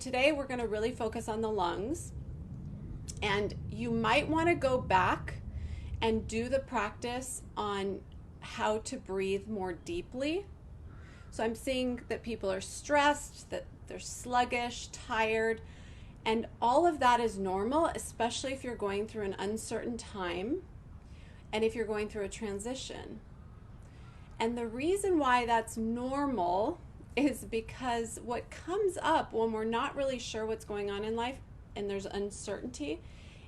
today we're going to really focus on the lungs, and you might want to go back and do the practice on how to breathe more deeply. So I'm seeing that people are stressed, that they're sluggish, tired, and all of that is normal, especially if you're going through an uncertain time and if you're going through a transition. And the reason why that's normal is because what comes up when we're not really sure what's going on in life and there's uncertainty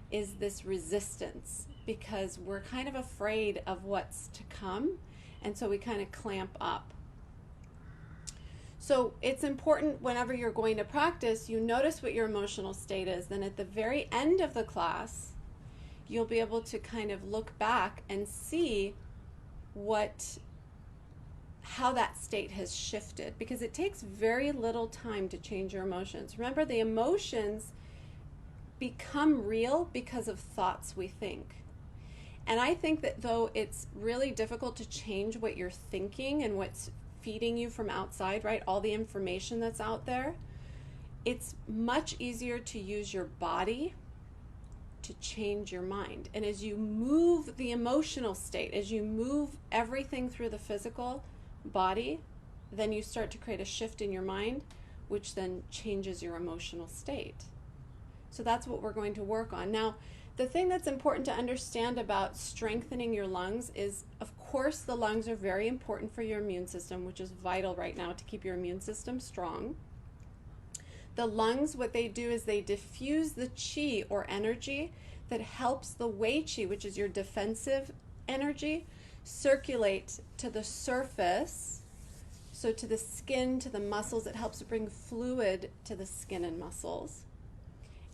is this resistance, because we're kind of afraid of what's to come, and so we kind of clamp up. So it's important whenever you're going to practice, you notice what your emotional state is. Then at the very end of the class, you'll be able to kind of look back and see how that state has shifted, because it takes very little time to change your emotions. Remember, the emotions become real because of thoughts we think. And I think that though it's really difficult to change what you're thinking and what's feeding you from outside, right? All the information that's out there, it's much easier to use your body to change your mind. And as you move the emotional state, as you move everything through the physical body, then you start to create a shift in your mind, which then changes your emotional state. So that's what we're going to work on. Now, the thing that's important to understand about strengthening your lungs is, of course, the lungs are very important for your immune system, which is vital right now to keep your immune system strong. The lungs, what they do is they diffuse the qi or energy that helps the wei qi, which is your defensive energy, circulate to the surface, so to the skin, to the muscles. It helps bring fluid to the skin and muscles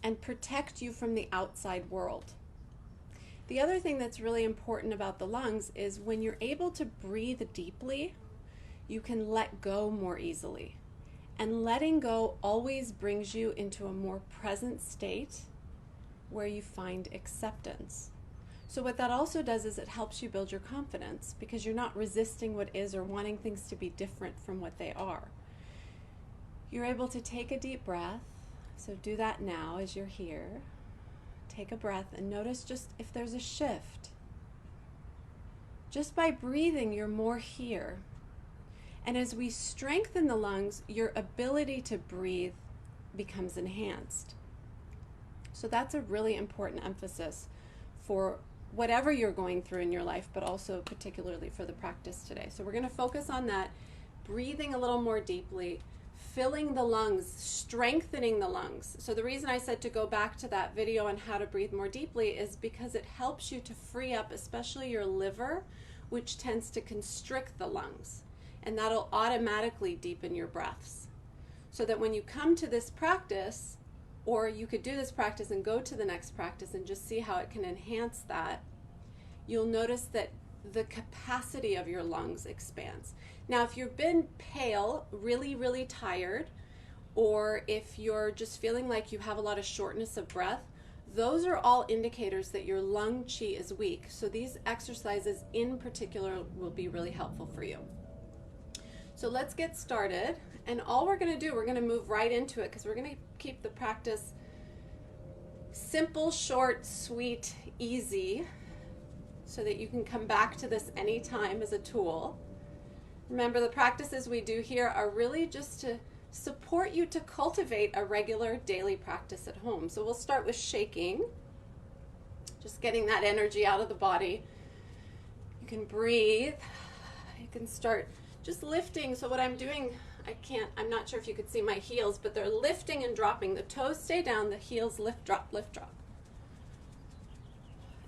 and protect you from the outside world. The other thing that's really important about the lungs is when you're able to breathe deeply, you can let go more easily. And letting go always brings you into a more present state where you find acceptance. So what that also does is it helps you build your confidence, because you're not resisting what is or wanting things to be different from what they are. You're able to take a deep breath. So do that now as you're here. Take a breath and notice just if there's a shift. Just by breathing, you're more here. And as we strengthen the lungs, your ability to breathe becomes enhanced. So that's a really important emphasis for whatever you're going through in your life, but also particularly for the practice today. So we're going to focus on that, breathing a little more deeply, filling the lungs, strengthening the lungs. So the reason I said to go back to that video on how to breathe more deeply is because it helps you to free up, especially your liver, which tends to constrict the lungs. And that'll automatically deepen your breaths. So that when you come to this practice, or you could do this practice and go to the next practice and just see how it can enhance that, you'll notice that the capacity of your lungs expands. Now, if you've been pale, really, really tired, or if you're just feeling like you have a lot of shortness of breath, those are all indicators that your lung qi is weak. So these exercises in particular will be really helpful for you. So let's get started. And all we're going to do, we're going to move right into it, because we're going to keep the practice simple, short, sweet, easy, so that you can come back to this anytime as a tool. Remember, the practices we do here are really just to support you to cultivate a regular daily practice at home. So we'll start with shaking, just getting that energy out of the body. You can breathe. You can start just lifting. So what I'm doing, I'm not sure if you could see my heels, but they're lifting and dropping. The toes stay down, the heels lift, drop, lift, drop.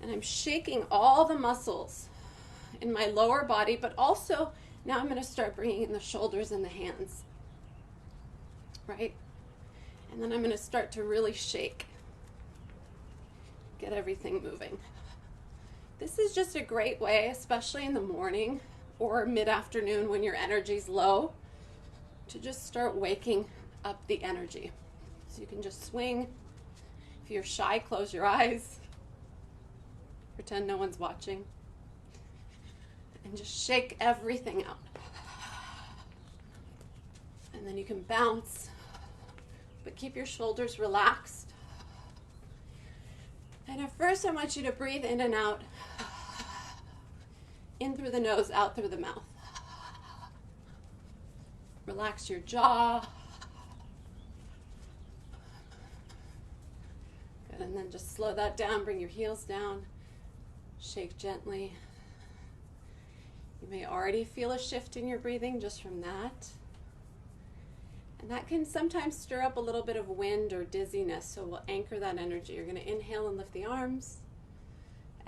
And I'm shaking all the muscles in my lower body, but also now I'm going to start bringing in the shoulders and the hands, right? And then I'm going to start to really shake, get everything moving. This is just a great way, especially in the morning or mid-afternoon when your energy's low, to just start waking up the energy. So you can just swing. If you're shy, close your eyes. Pretend no one's watching. And just shake everything out. And then you can bounce, but keep your shoulders relaxed. And at first I want you to breathe in and out. In through the nose, out through the mouth. Relax your jaw. Good, and then just slow that down, bring your heels down. Shake gently. You may already feel a shift in your breathing just from that. And that can sometimes stir up a little bit of wind or dizziness, so we'll anchor that energy. You're going to inhale and lift the arms.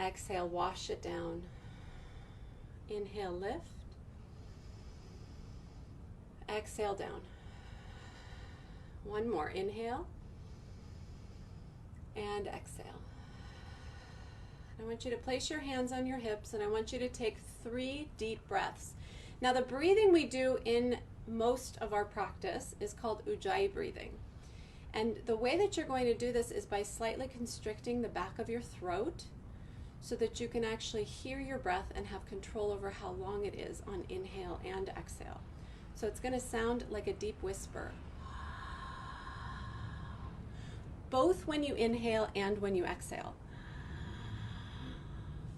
Exhale, wash it down. Inhale, lift. Exhale, down. One more. Inhale. And exhale. I want you to place your hands on your hips, and I want you to take 3 deep breaths. Now, the breathing we do in most of our practice is called Ujjayi Breathing. And the way that you're going to do this is by slightly constricting the back of your throat so that you can actually hear your breath and have control over how long it is on inhale and exhale. So it's going to sound like a deep whisper, both when you inhale and when you exhale.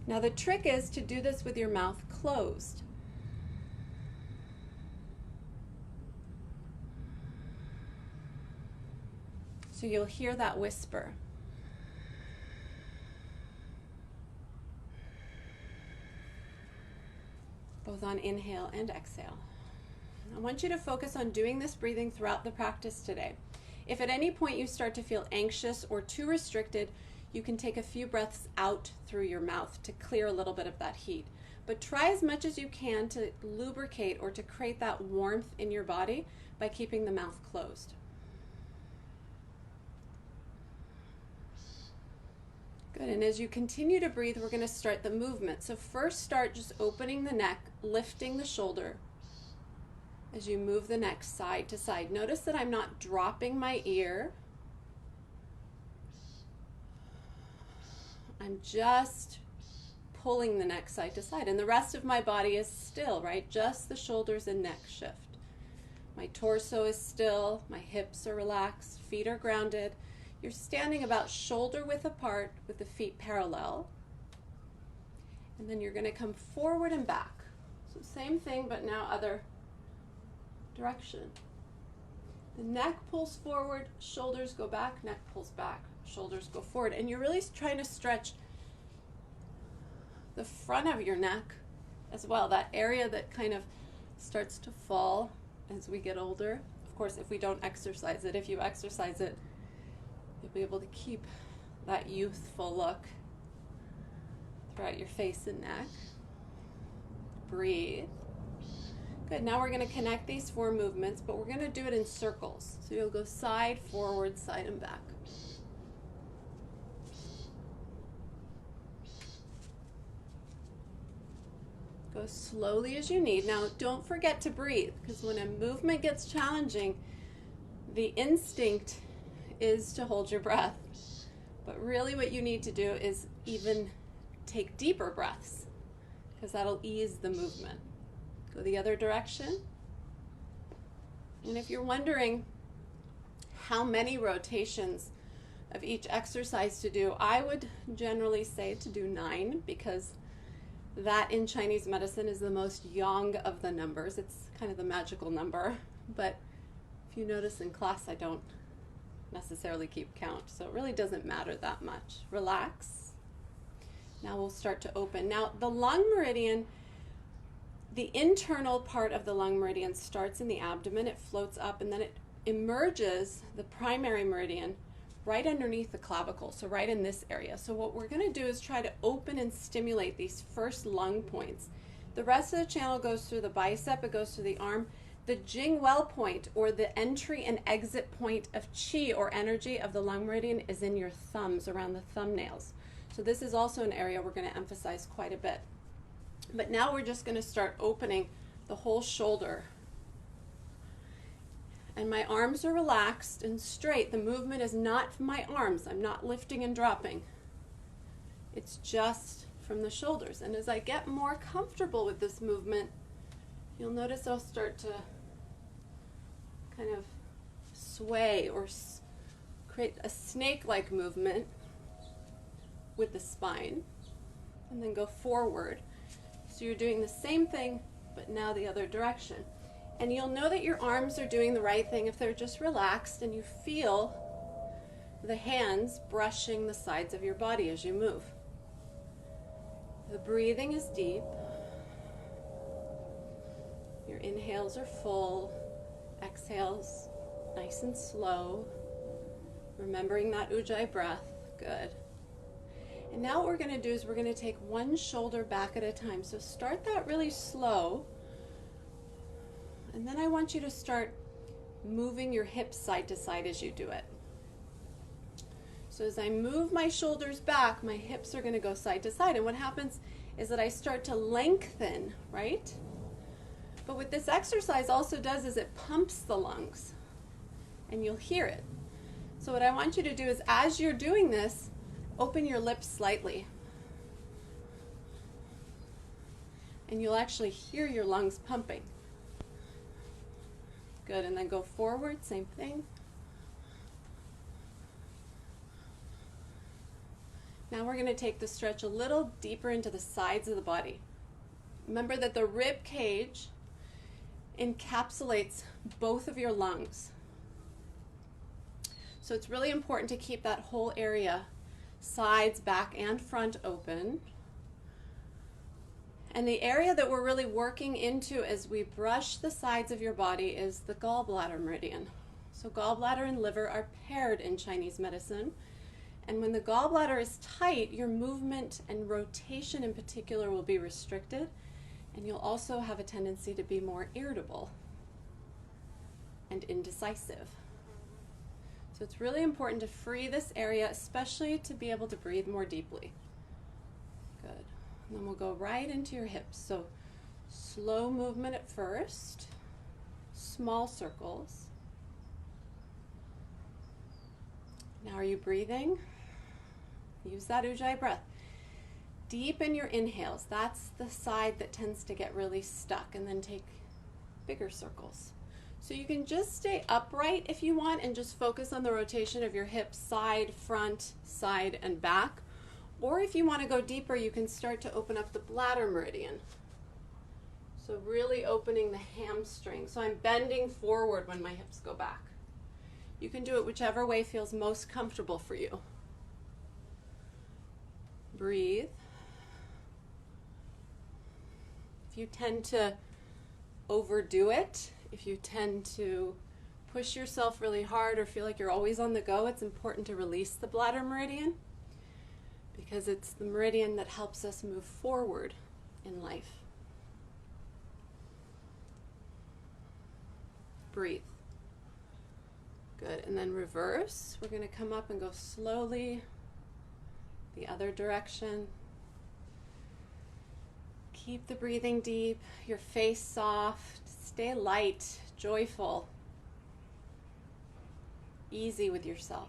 Now the trick is to do this with your mouth closed. So you'll hear that whisper. Both on inhale and exhale. I want you to focus on doing this breathing throughout the practice today. If at any point you start to feel anxious or too restricted, you can take a few breaths out through your mouth to clear a little bit of that heat. But try as much as you can to lubricate or to create that warmth in your body by keeping the mouth closed. Good, and as you continue to breathe, we're going to start the movement. So first start just opening the neck, lifting the shoulder as you move the neck side to side. Notice that I'm not dropping my ear. I'm just pulling the neck side to side, and the rest of my body is still, right? Just the shoulders and neck shift. My torso is still, my hips are relaxed, feet are grounded. You're standing about shoulder width apart with the feet parallel. And then you're going to come forward and back. So same thing, but now other direction. The neck pulls forward, shoulders go back, neck pulls back, shoulders go forward. And you're really trying to stretch the front of your neck as well, that area that kind of starts to fall as we get older. Of course, if we don't exercise it, if you exercise it, you'll be able to keep that youthful look throughout your face and neck. Breathe. Good, now we're going to connect these 4 movements, but we're going to do it in circles. So you'll go side, forward, side, and back. Go slowly as you need. Now, don't forget to breathe, because when a movement gets challenging, the instinct is to hold your breath. But really what you need to do is even take deeper breaths, because that'll ease the movement. Go the other direction. And if you're wondering how many rotations of each exercise to do, I would generally say to do 9, because that in Chinese medicine is the most yang of the numbers. It's kind of the magical number. But if you notice in class, I don't necessarily keep count, so it really doesn't matter that much. Relax. Now we'll start to open. Now the lung meridian, the internal part of the lung meridian starts in the abdomen, it floats up, and then it emerges, the primary meridian, right underneath the clavicle, so right in this area. So what we're going to do is try to open and stimulate these first lung points. The rest of the channel goes through the bicep, it goes through the arm. The Jing Well point, or the entry and exit point of qi or energy of the lung meridian, is in your thumbs, around the thumbnails. So this is also an area we're going to emphasize quite a bit. But now we're just going to start opening the whole shoulder. And my arms are relaxed and straight. The movement is not from my arms. I'm not lifting and dropping. It's just from the shoulders. And as I get more comfortable with this movement, you'll notice I'll start to kind of sway or create a snake-like movement with the spine, and then go forward. So you're doing the same thing, but now the other direction. And you'll know that your arms are doing the right thing if they're just relaxed and you feel the hands brushing the sides of your body as you move. The breathing is deep. Your inhales are full. Exhales nice and slow. Remembering that Ujjayi breath. Good. And now what we're going to do is we're going to take one shoulder back at a time. So start that really slow. And then I want you to start moving your hips side to side as you do it. So as I move my shoulders back, my hips are going to go side to side. And what happens is that I start to lengthen, right? But what this exercise also does is it pumps the lungs. And you'll hear it. So what I want you to do is as you're doing this, open your lips slightly. And you'll actually hear your lungs pumping. Good, and then go forward, same thing. Now we're going to take the stretch a little deeper into the sides of the body. Remember that the rib cage encapsulates both of your lungs. So it's really important to keep that whole area, sides, back, and front open. And the area that we're really working into as we brush the sides of your body is the gallbladder meridian. So gallbladder and liver are paired in Chinese medicine. And when the gallbladder is tight, your movement and rotation in particular will be restricted. And you'll also have a tendency to be more irritable and indecisive. So it's really important to free this area, especially to be able to breathe more deeply. Good. And then we'll go right into your hips. So slow movement at first, small circles. Now are you breathing? Use that Ujjayi breath. Deepen your inhales. That's the side that tends to get really stuck, and then take bigger circles. So you can just stay upright if you want and just focus on the rotation of your hips, side, front, side, and back. Or if you want to go deeper, you can start to open up the bladder meridian. So really opening the hamstring. So I'm bending forward when my hips go back. You can do it whichever way feels most comfortable for you. Breathe. If you tend to overdo it, if you tend to push yourself really hard or feel like you're always on the go, it's important to release the bladder meridian, because it's the meridian that helps us move forward in life. Breathe. Good, and then reverse. We're going to come up and go slowly the other direction. Keep the breathing deep, your face soft, stay light, joyful, easy with yourself.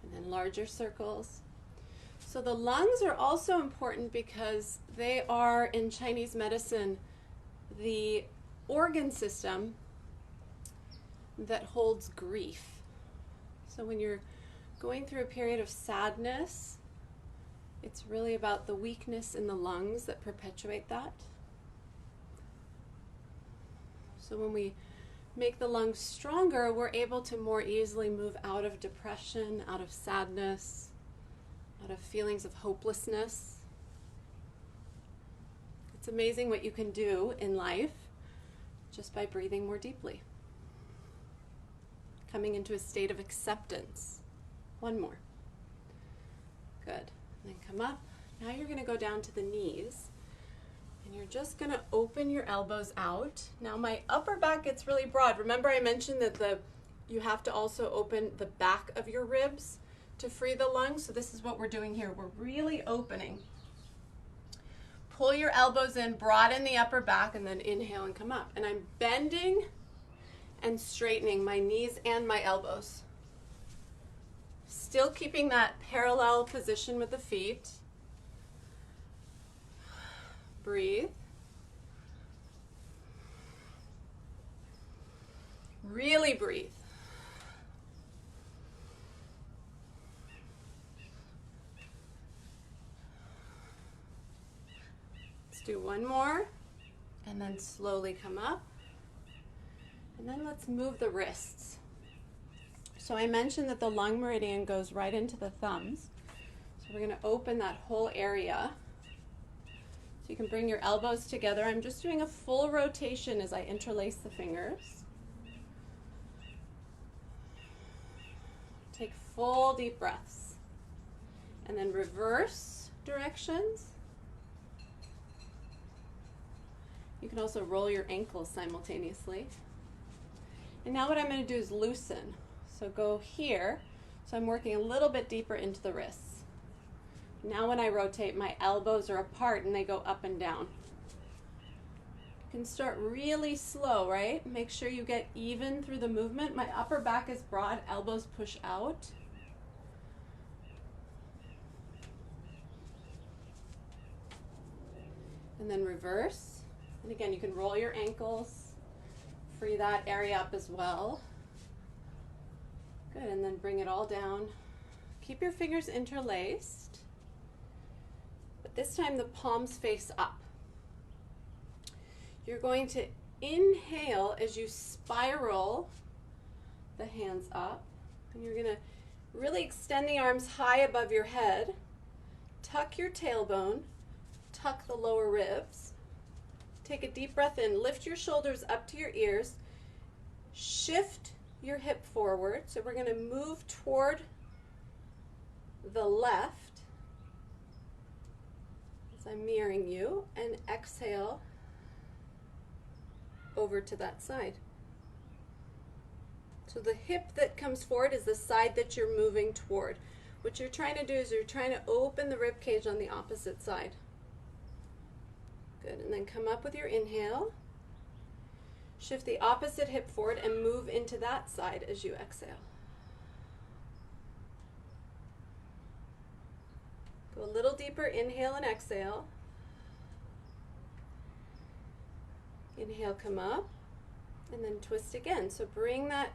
And then larger circles. So the lungs are also important because they are, in Chinese medicine, the organ system that holds grief. So when you're going through a period of sadness, it's really about the weakness in the lungs that perpetuate that. So when we make the lungs stronger, we're able to more easily move out of depression, out of sadness, out of feelings of hopelessness. It's amazing what you can do in life just by breathing more deeply. Coming into a state of acceptance. One more. Good. And then come up. Now you're going to go down to the knees. And you're just going to open your elbows out. Now my upper back gets really broad. Remember I mentioned that you have to also open the back of your ribs to free the lungs. So this is what we're doing here. We're really opening. Pull your elbows in, broaden the upper back, and then inhale and come up. And I'm bending and straightening my knees and my elbows. Still keeping that parallel position with the feet. Breathe. Really breathe. Let's do one more, and then slowly come up. And then let's move the wrists. So I mentioned that the lung meridian goes right into the thumbs. So we're going to open that whole area. So you can bring your elbows together. I'm just doing a full rotation as I interlace the fingers. Take full deep breaths. And then reverse directions. You can also roll your ankles simultaneously. And now what I'm going to do is loosen. So go here. So I'm working a little bit deeper into the wrists. Now when I rotate, my elbows are apart and they go up and down. You can start really slow, right? Make sure you get even through the movement. My upper back is broad, elbows push out. And then reverse. And again, you can roll your ankles. Free that area up as well. Good, and then bring it all down. Keep your fingers interlaced, but this time the palms face up. You're going to inhale as you spiral the hands up, and you're going to really extend the arms high above your head. Tuck your tailbone, tuck the lower ribs. Take a deep breath in, lift your shoulders up to your ears, shift your hip forward. So we're going to move toward the left as I'm mirroring you, and exhale over to that side. So the hip that comes forward is the side that you're moving toward. What you're trying to do is you're trying to open the rib cage on the opposite side. Good, and then come up with your inhale. Shift the opposite hip forward and move into that side as you exhale. Go a little deeper, inhale and exhale. Inhale, come up, and then twist again. So bring that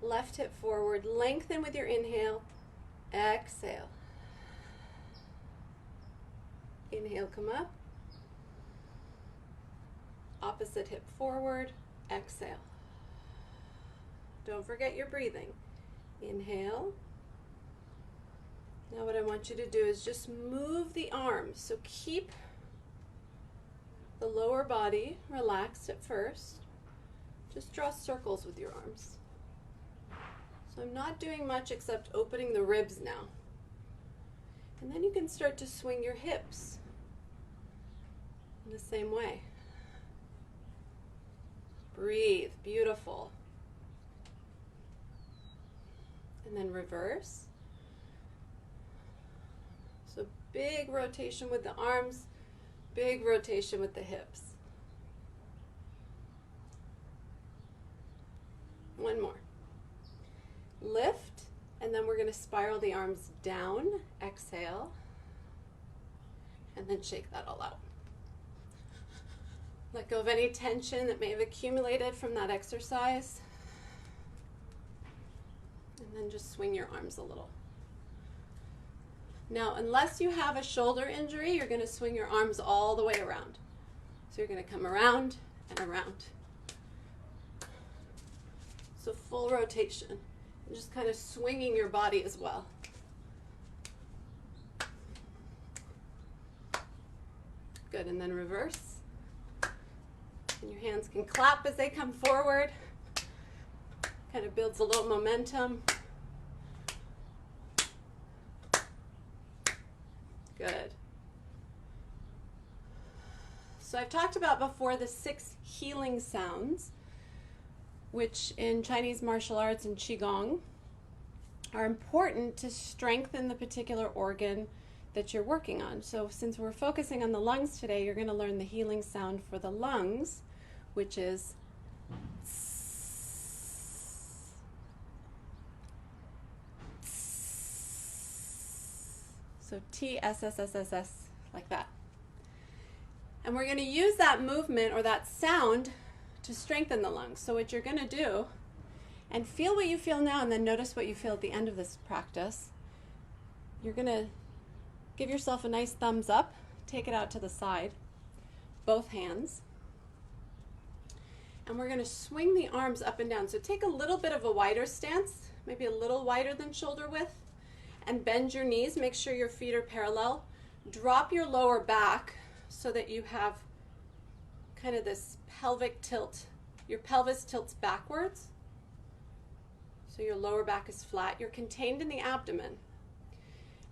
left hip forward, lengthen with your inhale, exhale. Inhale, come up. Opposite hip forward, exhale. Don't forget your breathing. Inhale. Now what I want you to do is just move the arms. So keep the lower body relaxed at first. Just draw circles with your arms. So I'm not doing much except opening the ribs now. And then you can start to swing your hips in the same way. Breathe, beautiful. And then reverse. So big rotation with the arms, big rotation with the hips. One more. Lift, and then we're going to spiral the arms down, exhale, and then shake that all out. Let go of any tension that may have accumulated from that exercise. And then just swing your arms a little. Now, unless you have a shoulder injury, you're going to swing your arms all the way around. So you're going to come around and around. So full rotation. And just kind of swinging your body as well. Good, and then reverse. And your hands can clap as they come forward. Kind of builds a little momentum. Good. So I've talked about before the 6 healing sounds, which in Chinese martial arts and Qigong are important to strengthen the particular organ that you're working on. So since we're focusing on the lungs today, you're going to learn the healing sound for the lungs, which is so T-S-S-S-S-S, like that. And we're going to use that movement or that sound to strengthen the lungs. So what you're going to do, and feel what you feel now, and then notice what you feel at the end of this practice. You're going to give yourself a nice thumbs up, take it out to the side, both hands. And we're going to swing the arms up and down. So take a little bit of a wider stance, maybe a little wider than shoulder width, and bend your knees. Make sure your feet are parallel. Drop your lower back so that you have kind of this pelvic tilt. Your pelvis tilts backwards. So your lower back is flat. You're contained in the abdomen.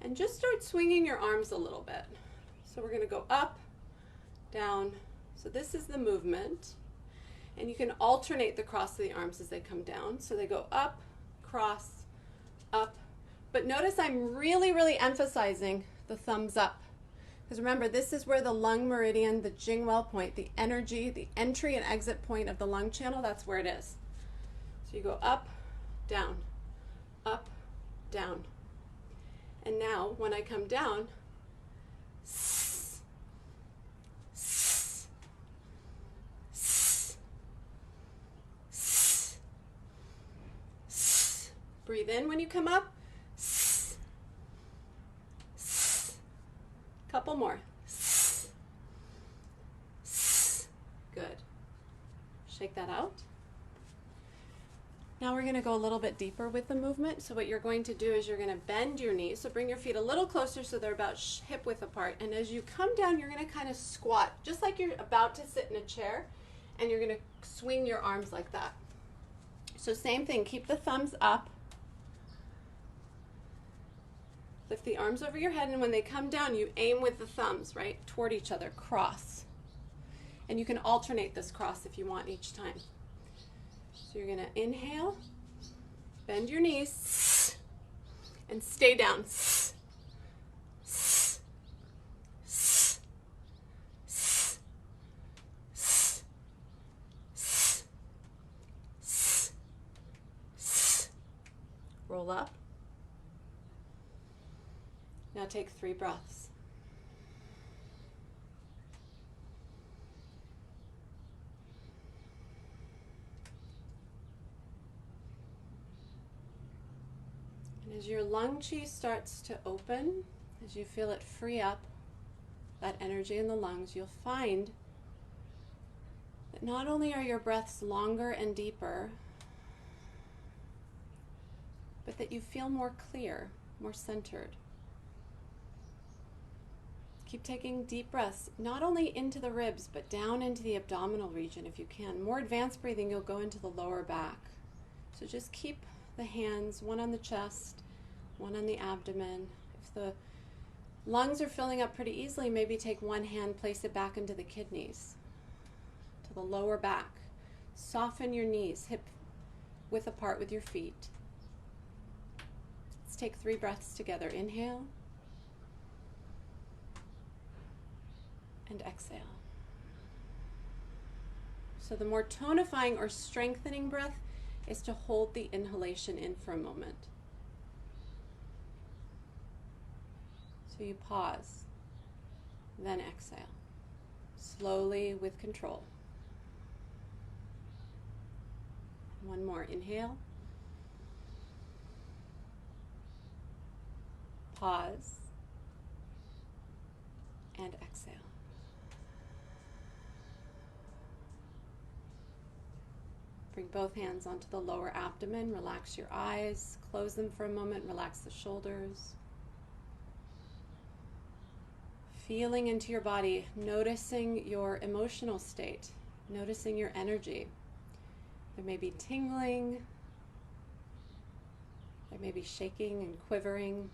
And just start swinging your arms a little bit. So we're going to go up, down. So this is the movement. And you can alternate the cross of the arms as they come down. So they go up, cross, up. But notice I'm really, really emphasizing the thumbs up. Because remember, this is where the lung meridian, the Jingwell point, the energy, the entry and exit point of the lung channel, that's where it is. So you go up, down, up, down. And now, when I come down, breathe in when you come up. Couple more. Good. Shake that out. Now we're going to go a little bit deeper with the movement. So what you're going to do is you're going to bend your knees. So bring your feet a little closer so they're about hip width apart. And as you come down, you're going to kind of squat, just like you're about to sit in a chair. And you're going to swing your arms like that. So same thing, keep the thumbs up. Lift the arms over your head, and when they come down, you aim with the thumbs, right, toward each other, cross. And you can alternate this cross if you want each time. So you're going to inhale, bend your knees, and stay down. Roll up. Now take 3 breaths. And as your lung chi starts to open, as you feel it free up, that energy in the lungs, you'll find that not only are your breaths longer and deeper, but that you feel more clear, more centered. Keep taking deep breaths, not only into the ribs, but down into the abdominal region if you can. More advanced breathing, you'll go into the lower back. So just keep the hands, one on the chest, one on the abdomen. If the lungs are filling up pretty easily, maybe take one hand, place it back into the kidneys, to the lower back. Soften your knees, hip width apart with your feet. Let's take 3 breaths together. Inhale. And exhale. So the more tonifying or strengthening breath is to hold the inhalation in for a moment. So you pause, then exhale, slowly with control. One more. Inhale. Pause. And exhale. Bring both hands onto the lower abdomen. Relax your eyes. Close them for a moment. Relax the shoulders. Feeling into your body, noticing your emotional state, noticing your energy. There may be tingling. There may be shaking and quivering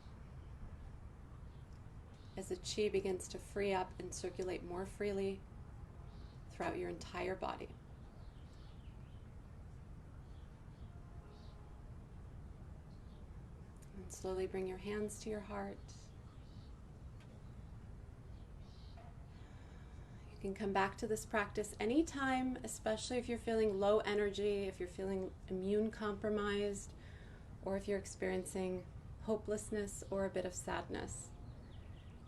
as the chi begins to free up and circulate more freely throughout your entire body. And slowly bring your hands to your heart. You can come back to this practice anytime, especially if you're feeling low energy, if you're feeling immune compromised, or if you're experiencing hopelessness or a bit of sadness.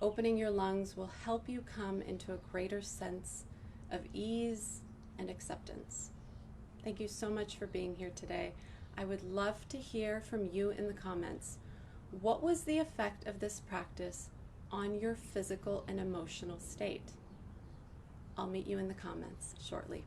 Opening your lungs will help you come into a greater sense of ease and acceptance. Thank you so much for being here today. I would love to hear from you in the comments. What was the effect of this practice on your physical and emotional state? I'll meet you in the comments shortly.